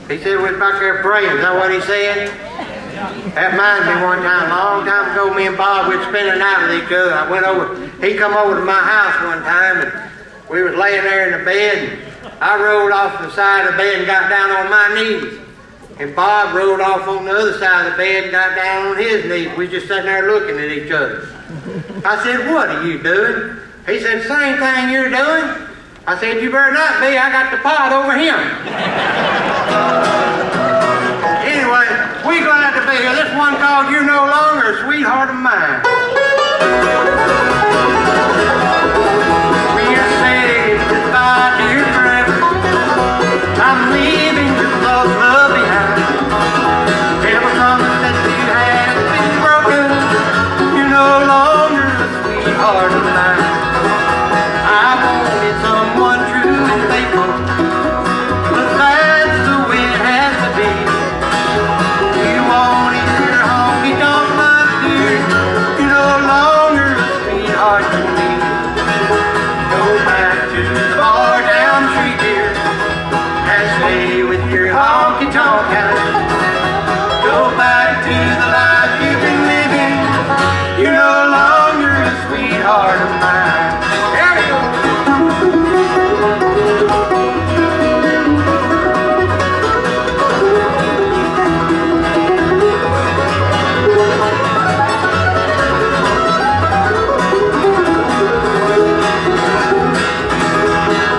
He said we was back there praying. Is that what he said? That reminds me one time, a long time ago, me and Bob, we'd spend the night with each other. I went over, he come over to my house one time, and we was laying there in the bed, and I rolled off the side of the bed and got down on my knees. And Bob rolled off on the other side of the bed and got down on his knees. We just sitting there looking at each other. I said, what are you doing? He said, same thing you're doing. I said, you better not be. I got the pot over him. Anyway, we glad to be here. This one called You're No Longer a Sweetheart of Mine. We are saying goodbye to you forever. I'm leaving your love behind. Every promise that you had has been broken. You're no longer a sweetheart of mine. I wanted someone true and faithful, but that's the way it has to be. You wanted your honky-tonk love, dear. You're no longer a sweetheart to me. Go back to the bar down the street, dear, and stay with your honky-tonk house. Go back to the life you've been living. You're no longer a sweetheart of mine. There we go.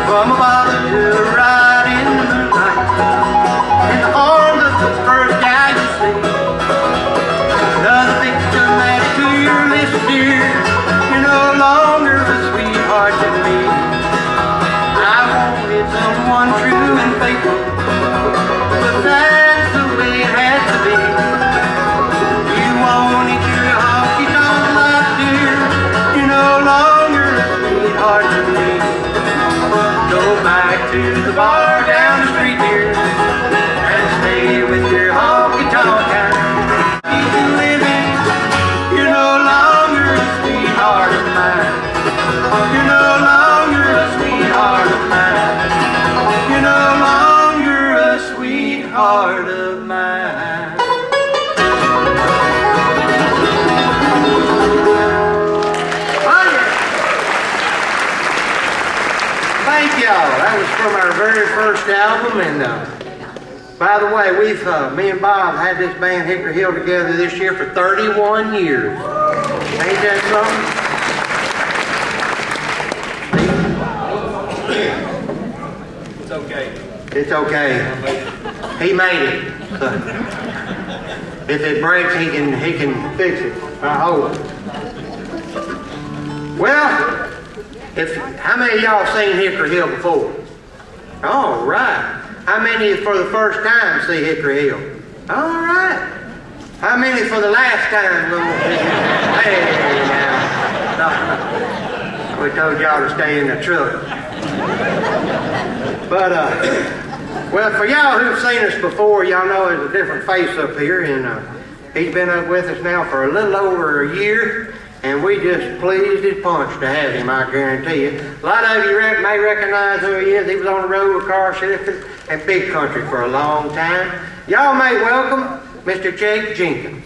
From a bother to a ride in the moonlight, in the arms of the first guy you see. Another victim added to your list, dear. You're no longer a sweetheart to me. I wanted someone true and faithful, but that's the way it has to be. You wanted your honky-tonk life, dear. You're no longer a sweetheart to me. Go back to the bar down the street, dear, and stay with your honky-tonk house. You've been living. You're no longer a sweetheart of mine. You're no longer a sweetheart of mine. You're no longer a sweetheart of mine. Oh, yeah. Thank y'all. That was from our very first album, and by the way, we've me and Bob had this band Hickory Hill together this year for 31 years. Ain't that something? It's okay. It's okay. He made it. If it breaks, he can fix it. I hope. Well, how many of y'all seen Hickory Hill before? All right. How many for the first time see Hickory Hill? All right. How many for the last time? Hey, now. We told y'all to stay in the truck. But, well, for y'all who've seen us before, y'all know there's a different face up here, and he's been up with us now for a little over a year. And we just pleased as punch to have him, I guarantee you. A lot of you may recognize who he is. He was on the road with car shifting and big country for a long time. Y'all may welcome Mr. Jenkins.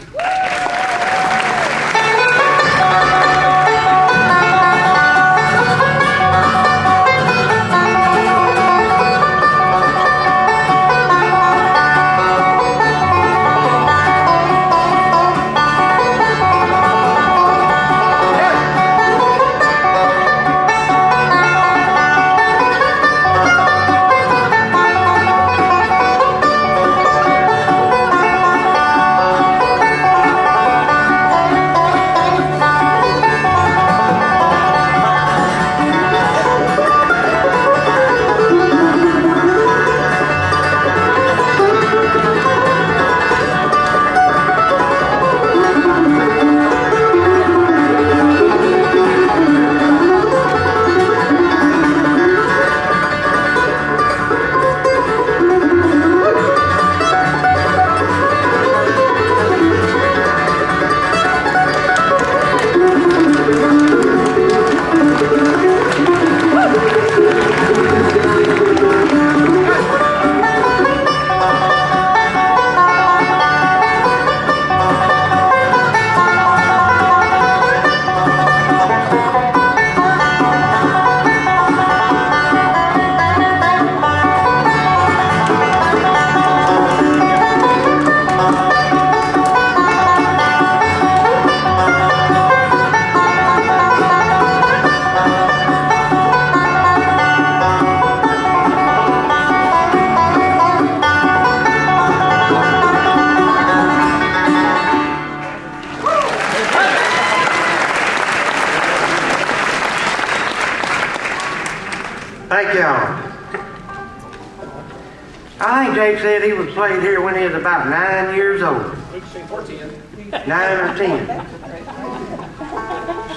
I think Jake said he was played here when he was about 9 years old. Or 10. 9 or 10.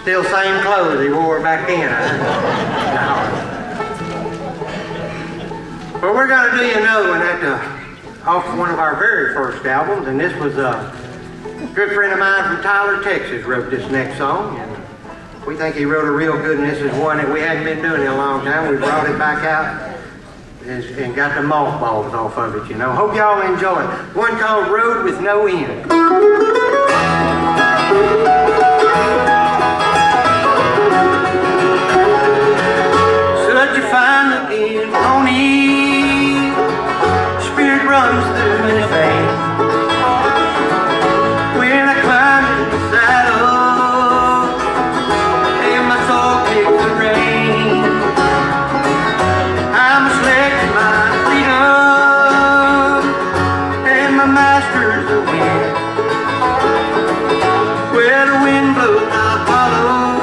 Still same clothes he wore back then. No. Well, we're going to do you another one off one of our very first albums, and this was a good friend of mine from Tyler, Texas, wrote this next song. And we think he wrote a real good, and this is one that we hadn't been doing in a long time. We brought it back out and got the mothballs off of it, you know. Hope y'all enjoy it. One called Road with No End. Such a fine looking pony, spirit runs through his veins. When I climb in the saddle and my soul kicks the rein, I'm a slave to my freedom and my master's the wind. Where the wind blows I follow,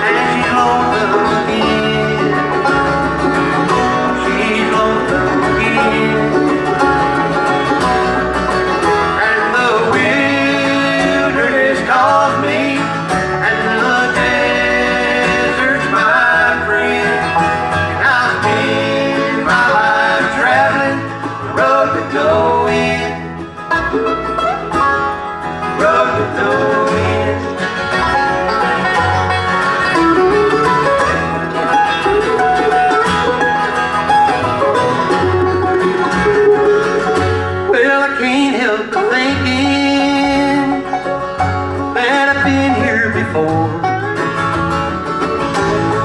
and she's lonesome again. She's lonesome again. And the wilderness calls me, and the desert's my friend. And I'll spend my life traveling the road with no end. Road with no end. Well, I can't help but thinking that I've been here before.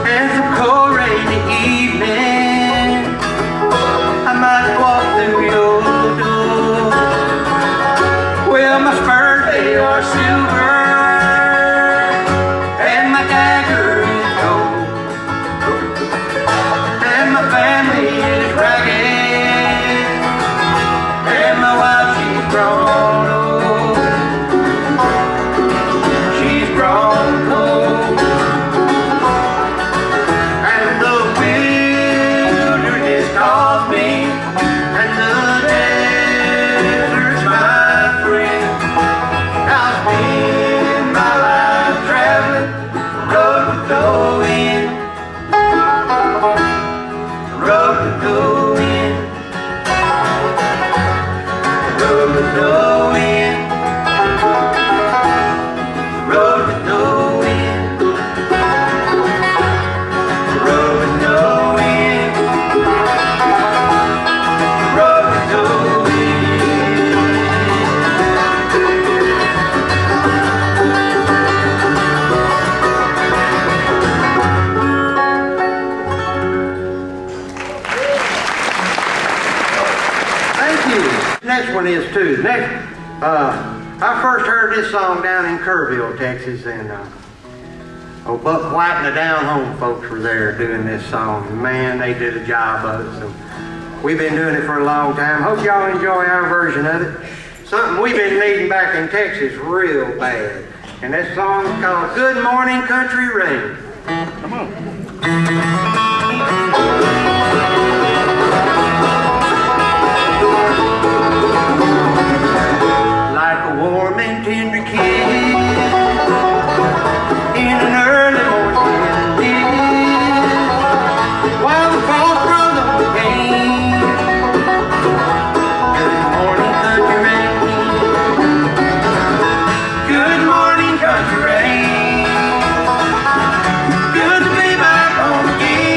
And some cold rainy evening, I might walk through your door. Well, my spurs, they are silver, and my dagger is gold, and my family is ragged, and my wife, she's grown old. She's grown cold. And the wilderness calls me, and the desert's my friend. I'll spend my life traveling the road with no end. The road with no end. The road with no end. The road with no end. The road with no end. The road with no Thank you. Next one is too. I first heard this song down in Kerrville, Texas, and Buck White and the Down Home folks were there doing this song. Man, they did a job of it. So we've been doing it for a long time. Hope y'all enjoy our version of it. Something we've been needing back in Texas real bad. And that song is called Good Morning Country Rain. Come on. Like a warm and tender kiss in an early morning mist, while the frost grows on the pane. Good morning, country rain. Good morning, country rain. Good to be back home again.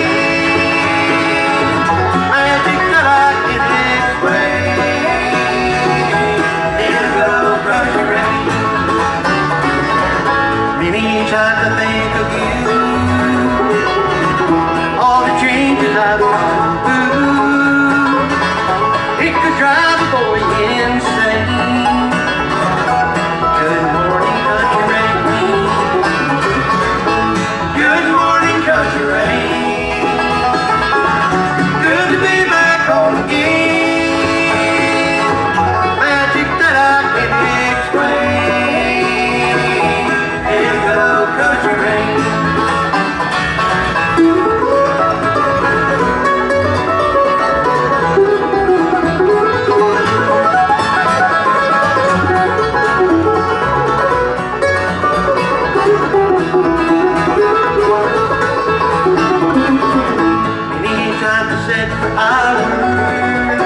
flowers,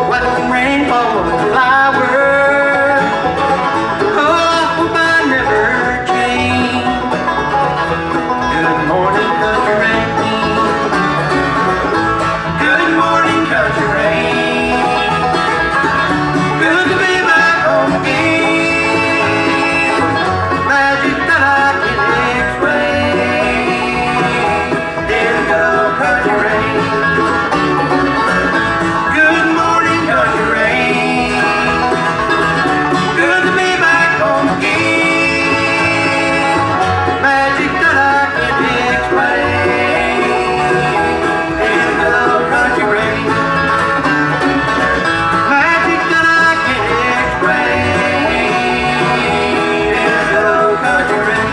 what rainbow flowers. Oh, I hope I never change. Good morning, country rain. Good morning, country rain. Good to be back home again. Magic that I can explain. Here we go, country rain. Good morning, country rain. Good to be back home again. Magic that I can explain. Here we go, country rain. Magic that I can explain. Here we go, country rain.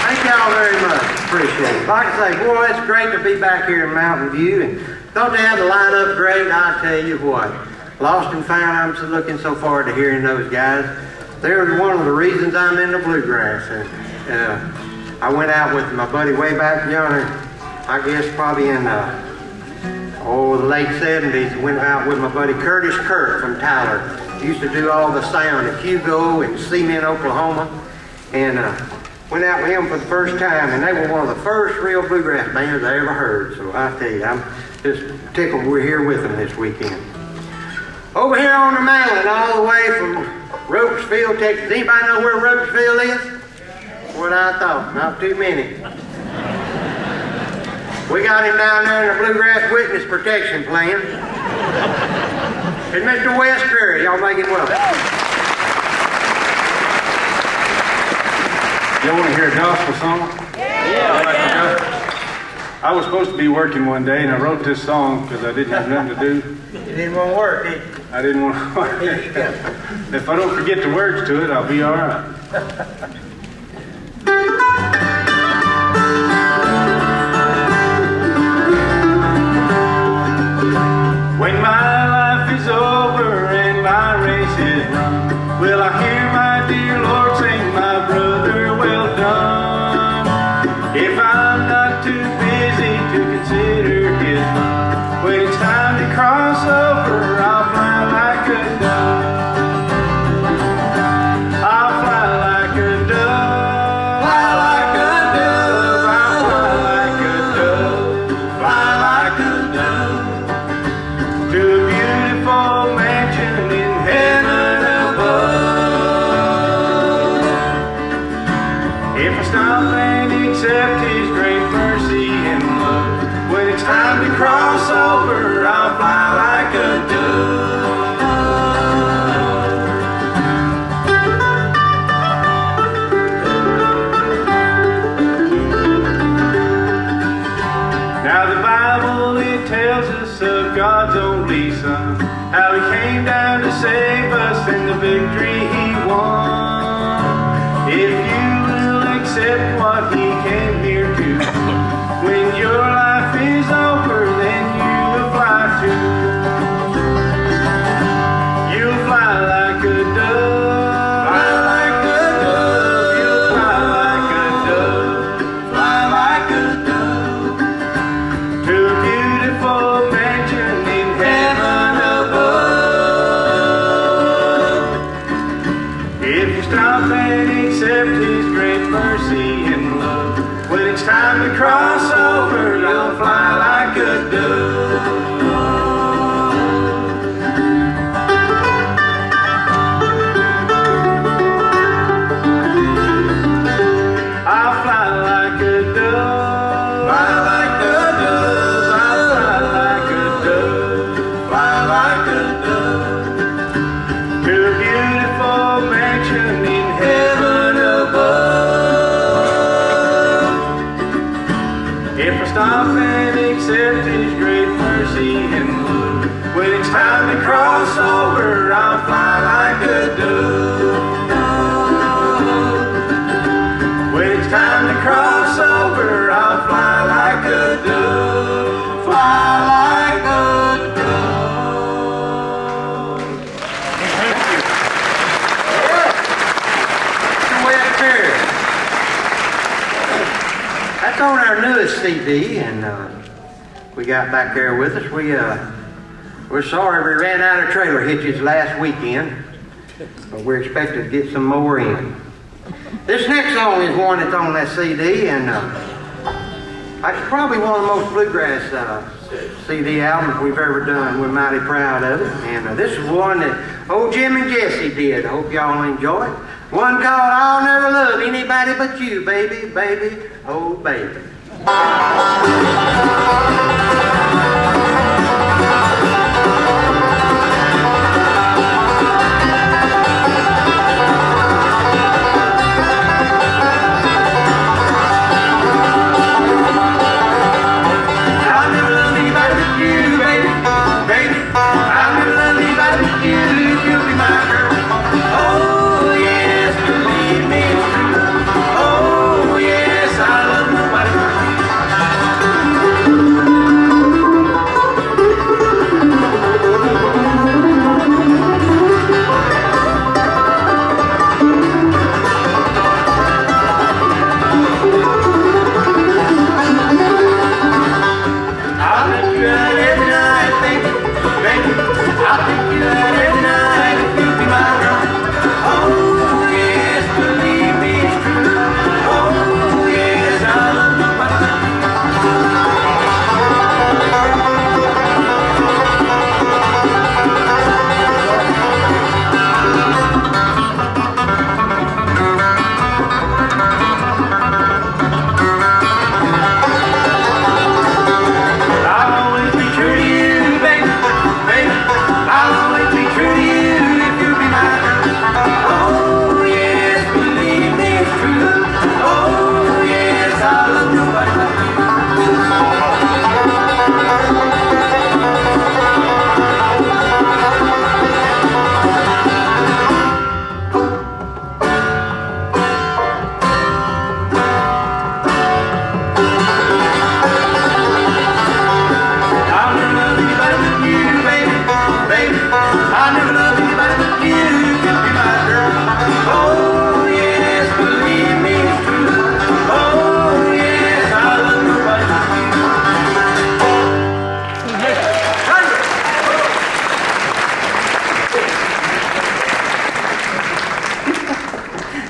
Thank y'all very much. Appreciate it. Like I say, boy, it's great to be back here in Mountain View. And don't they have the lineup great? I tell you what. Lost and found, I'm so looking so forward to hearing those guys. They're one of the reasons I'm in the bluegrass. And I went out with my buddy way back yonder, I guess probably in the late 70s. Went out with my buddy Curtis Kirk from Tyler. Used to do all the sound at Hugo and Cement, Oklahoma. And went out with him for the first time, and they were one of the first real bluegrass bands I ever heard. So I tell you, I'm just tickled we're here with them this weekend. Over here on the mountain, all the way from Ropesville, Texas. Anybody know where Ropesville is? What I thought, not too many. We got him down there in the Bluegrass Witness Protection Plan. It's Mr. Wes Curry. Y'all make him welcome. Y'all want to hear a gospel song? Yeah. I was supposed to be working one day, and I wrote this song because I didn't have nothing to do. You didn't want to work, did you? I didn't want to work. Here you go. If I don't forget the words to it, I'll be all right. When my life is over and my race is run, will I hear my dear Lord sing, my brother, well done? If I'm not too busy to consider his love, when it's time to cross over, I'll fly like a dove. I'll fly like a dove. Fly like a dove. I'll fly like a dove. Fly like a dove. To a beautiful mansion in heaven above. If I stop and accept his great mercy and love, when it's time to cross over, I'll fly like a dove. Now the Bible, it tells us of God's only Son, how he came down to save us and the victory he won. If you will accept what he came here to, when your life is over, then you will fly too. You'll fly like a dove. Fly like a dove. You'll fly like a dove. Fly like a dove. To a beautiful mansion in heaven above. If you stop and accept his great mercy and love, when it's time to cross over, you'll fly like a dove. I'll fly like a dove. Fly like a dove. I'll fly like a dove. Fly like a dove. To a beautiful mansion in heaven above. If I stop and accept his grace, That's on our newest CD, and we got back there with us. We're sorry we ran out of trailer hitches last weekend, but we're expected to get some more in. This next song is one that's on that CD, and it's probably one of the most bluegrass CD albums we've ever done. We're mighty proud of it, and this is one that old Jim and Jesse did. I hope y'all enjoy it. One called I'll Never Love Anybody But You, Baby, Baby, Oh Baby.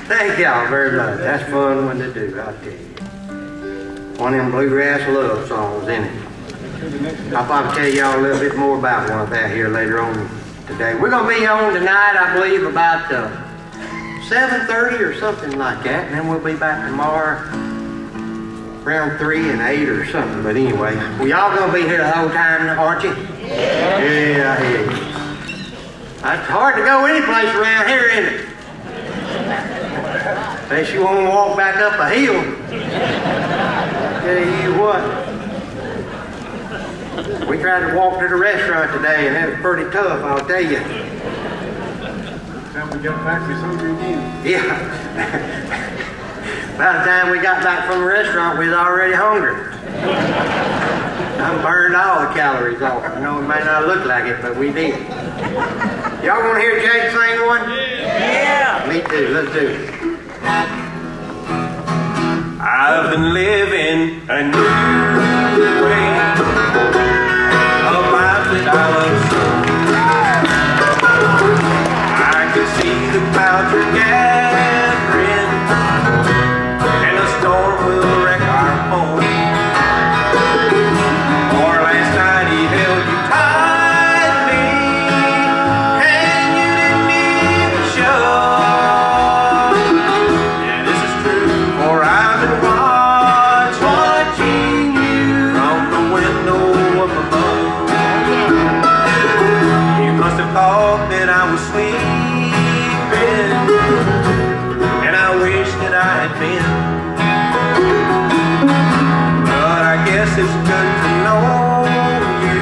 Thank y'all very much. That's a fun one to do, I'll tell you. One of them bluegrass love songs, isn't it? I'll probably tell y'all a little bit more about one of that here later on today. We're going to be on tonight, I believe, about 7:30 or something like that, and then we'll be back tomorrow around 3 and 8 or something. But anyway, we all going to be here the whole time, aren't you? Yeah, I hear you. It's hard to go any place around here, isn't it? Unless you want to walk back up a hill. Tell you what. We tried to walk to the restaurant today, and it was pretty tough, I'll tell you. Time we got back, we was hungry again. Yeah. By the time we got back from the restaurant, we was already hungry. I burned all the calories off. I know it may not look like it, but we did. Y'all want to hear Jake sing one? Yeah. Me too. Let's do it. I've been living a new way of life that I love so. I can see the clouds are gathering, and a storm will wreck our home. For last night he held you tightly, and you didn't even show. Yeah, this is true, for I've been watching you from the window up above. You must have thought that I was sleeping, and I wish that I had been. But I guess it's good to know you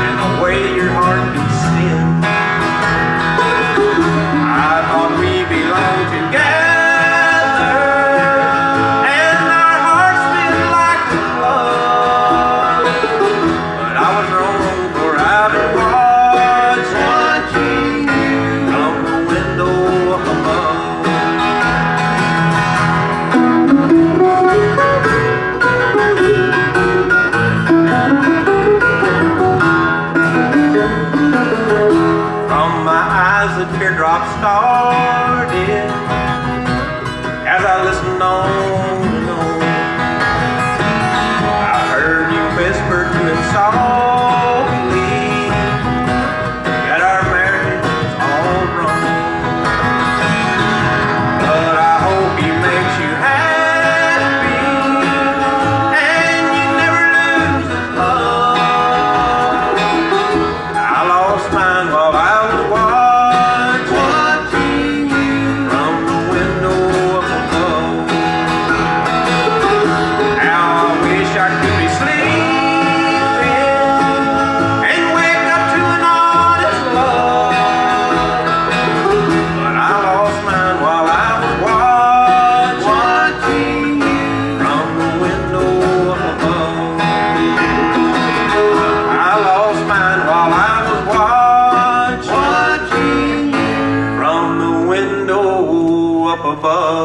and the way your heart can sin. I thought we belonged together, and our hearts beat like the blood. But I was wrong, for I've been watching you from the window up above. as the teardrops started, as I listened on and on, I heard you whisper to it softly that our marriage is all wrong. But I hope he makes you happy and you never lose his love. I lost mine while I was watching you from the window up above. Now I wish I could be sleeping and wake up to an honest love. But I lost mine while I was watching you from the window up above. I lost mine while I was watching you from the window up above.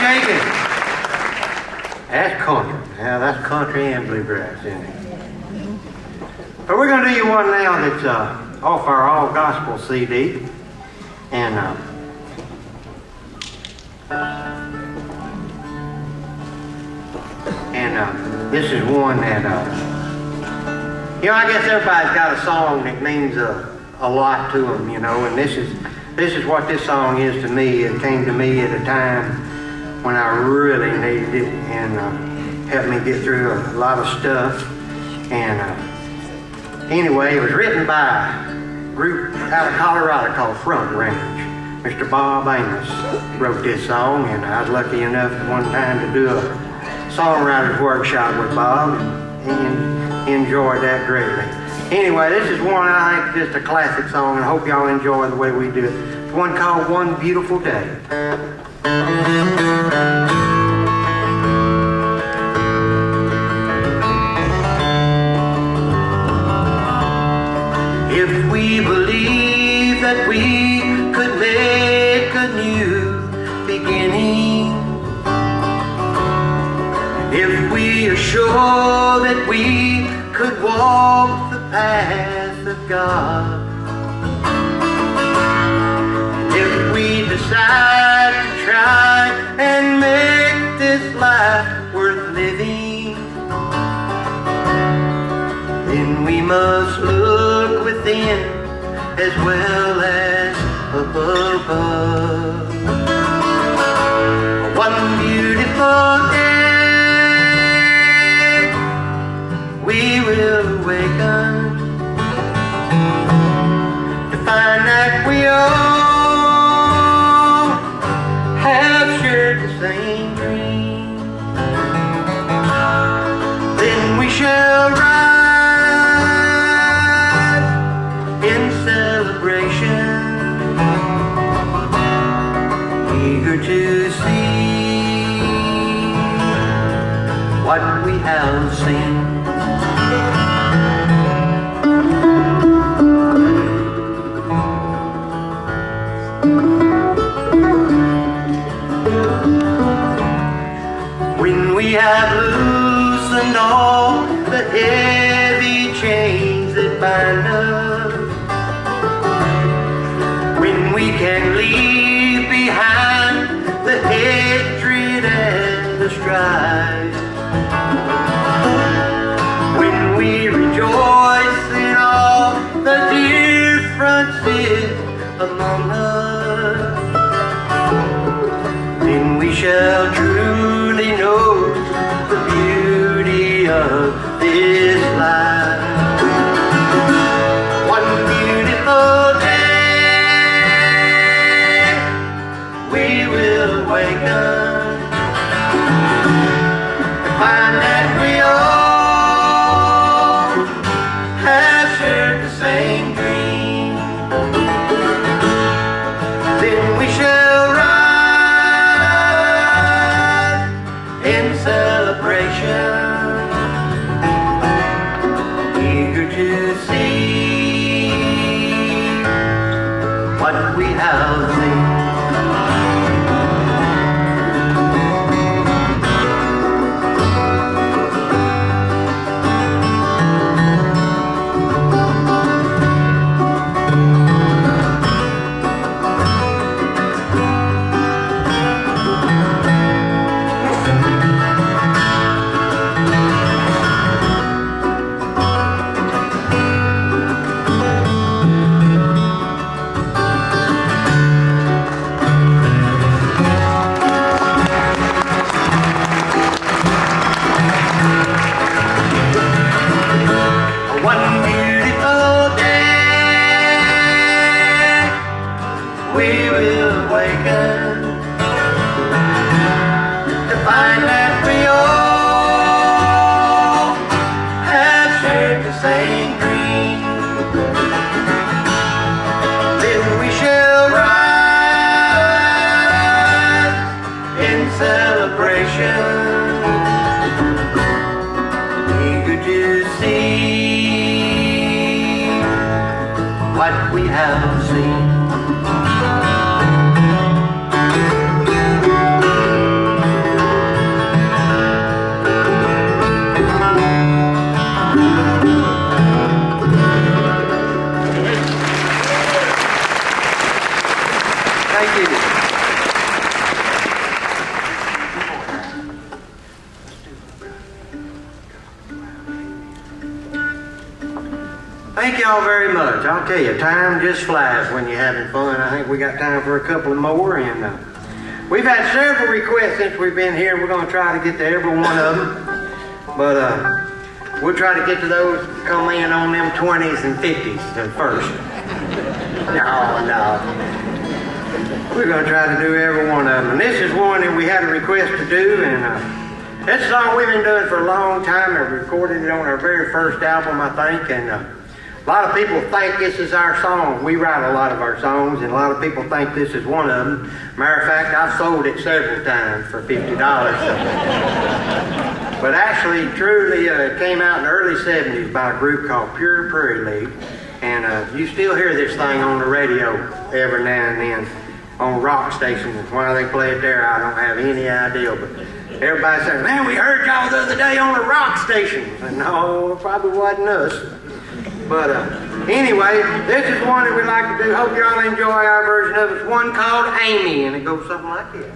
Jenkins. That's country. Now that's country and bluegrass, isn't it? But we're going to do you one now that's off our All Gospel CD. And this is one that, you know, I guess everybody's got a song that means a lot to them, you know, and this is what this song is to me. It came to me at a time when I really needed it and helped me get through a lot of stuff. And anyway, it was written by a group out of Colorado called Front Range. Mr. Bob Amos wrote this song, and I was lucky enough at one time to do a songwriter's workshop with Bob, and he enjoyed that greatly. Anyway, this is one I think is just a classic song, and I hope y'all enjoy the way we do it. It's one called One Beautiful Day. If we believe that we could make a new beginning, if we are sure that we could walk the path of God, if we decide to try and make this life worth living, then we must look within as well as above. One beautiful day we will awaken to find that we all have shared the same dream. Then we shall rise in celebration, eager to see what we have seen. When we have loosened all the heavy chains that bind us, when we can leave behind the hatred and the strife, when we rejoice in all the differences among us, then we shall truly know the beauty of this life. One beautiful day we will awaken to find that we all have shared the same dream. Then we shall rise generation, eager to see what we have seen. Thank you. Thank y'all very much. I'll tell you, time just flies when you're having fun. I think we got time for a couple of more. And we've had several requests since we've been here. We're going to try to get to every one of them. But we'll try to get to those come in on them 20s and 50s first. No. We're going to try to do every one of them. And this is one that we had a request to do. And it's a song we've been doing for a long time. I recorded it on our very first album, I think. And a lot of people think this is our song. We write a lot of our songs, and a lot of people think this is one of them. Matter of fact, I've sold it several times for $50. But actually, truly, it came out in the early 70s by a group called Pure Prairie League. And you still hear this thing on the radio every now and then on rock stations. Why they play it there, I don't have any idea. But everybody says, man, we heard y'all the other day on the rock stations. And no, it probably wasn't us. But anyway, this is one that we like to do. Hope y'all enjoy our version of it. It's one called Amy, and it goes something like this.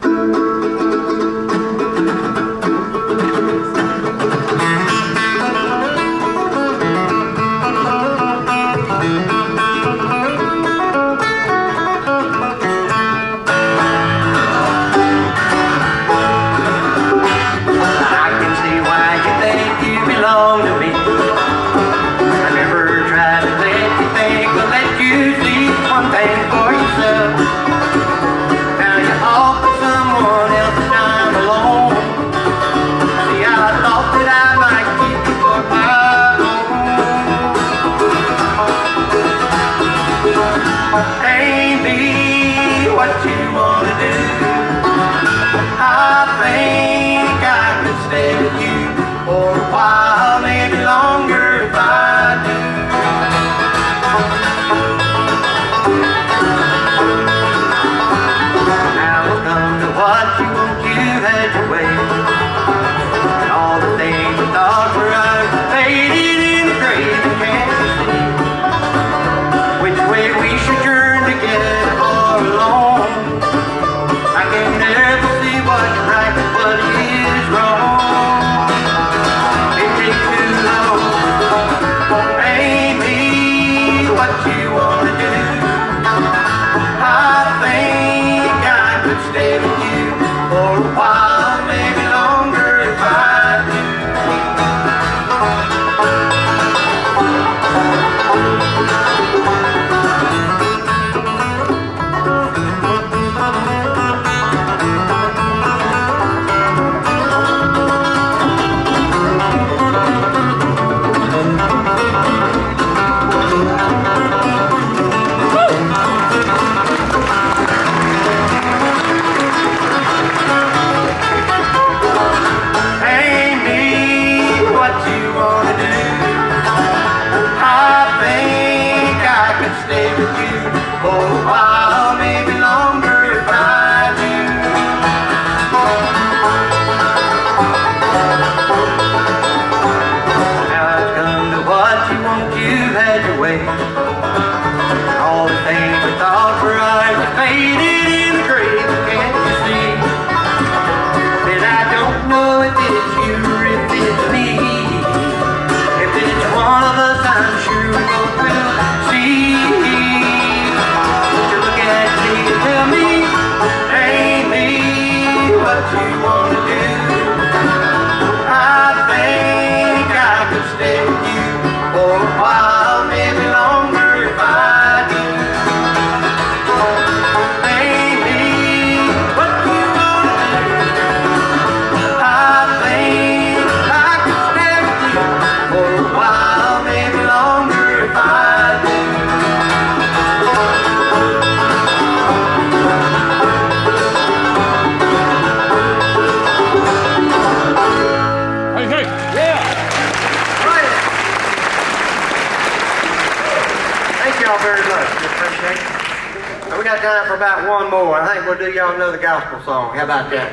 time for about one more. I think we'll do y'all another gospel song. How about that?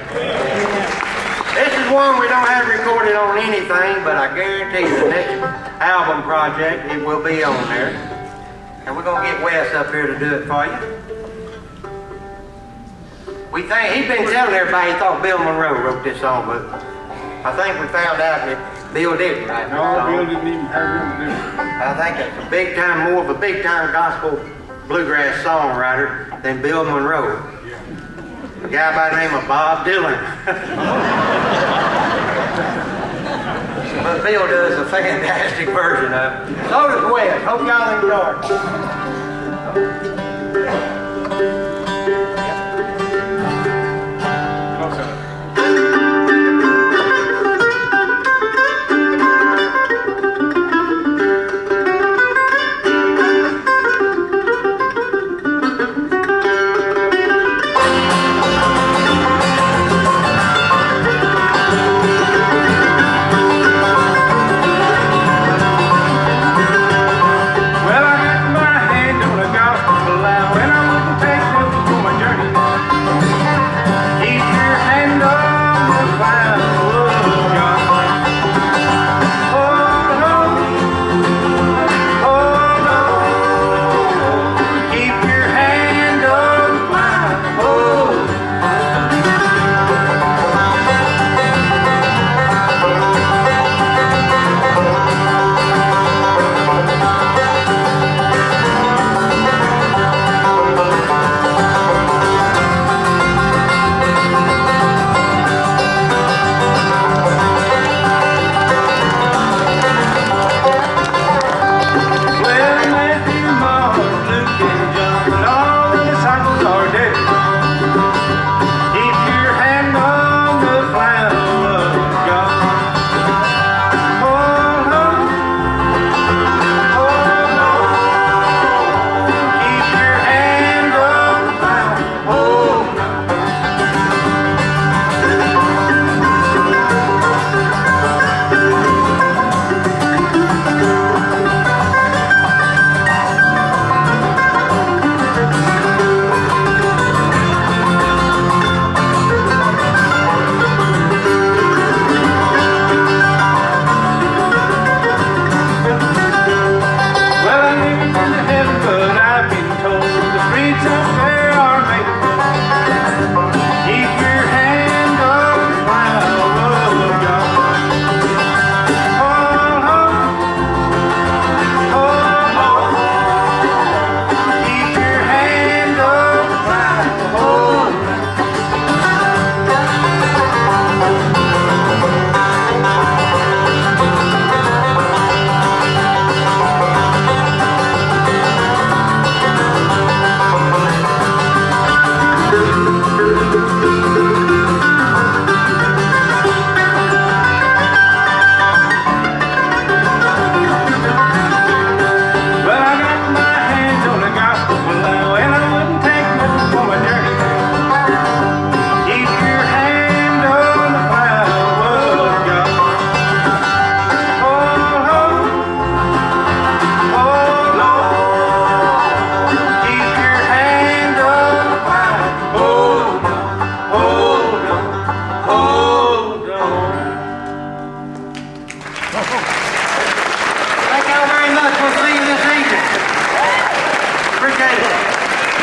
This is one we don't have recorded on anything, but I guarantee you the next album project, it will be on there. And we're going to get Wes up here to do it for you. We think, he's been telling everybody he thought Bill Monroe wrote this song, but I think we found out that Bill didn't write this song. No, Bill didn't even have room to do it. I think it's a big time, more of a big time gospel bluegrass songwriter than Bill Monroe. A guy by the name of Bob Dylan. But Bill does a fantastic version of it. So does Wes. Hope y'all enjoy it.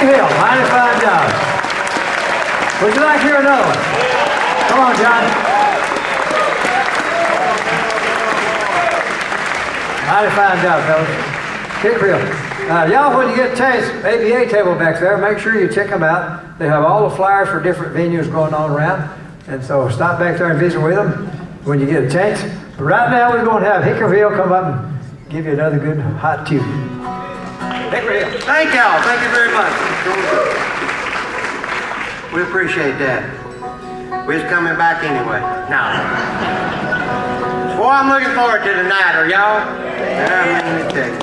Hill, mighty fine job. Would you like to hear another one? Come on, John. Mighty fine job, fellas. Kick real. Y'all, when you get a chance, ABA table back there, make sure you check them out. They have all the flyers for different venues going on around. And so stop back there and visit with them when you get a chance. But right now, we're going to have Hickoryville come up and give you another good hot tune. Thank y'all. Thank you very much. We appreciate that. We're just coming back anyway. Now, boy, I'm looking forward to tonight. Are y'all? Let me tell you.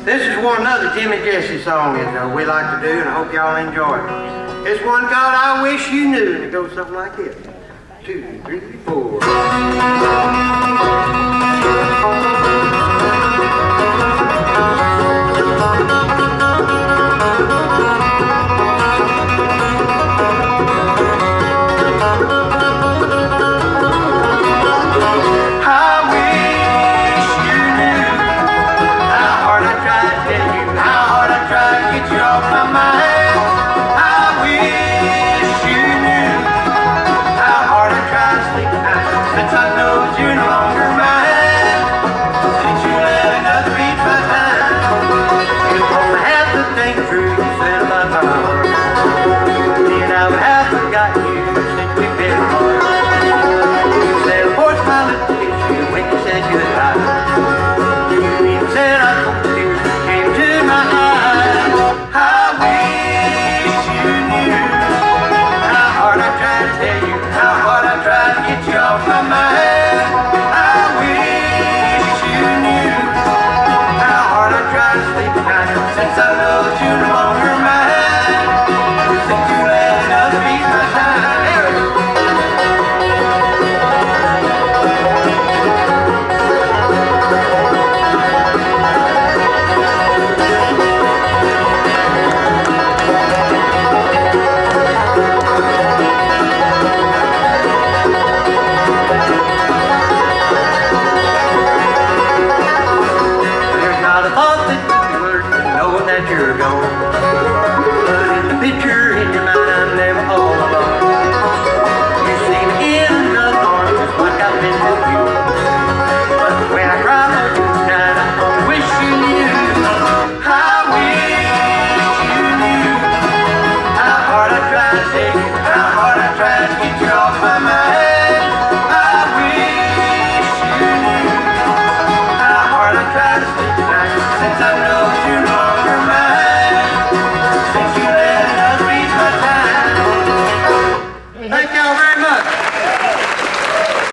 This is another Jimmy Jesse song that we like to do, and I hope y'all enjoy it. It's one called I Wish You Knew, and it goes something like this. 2, 3, 4.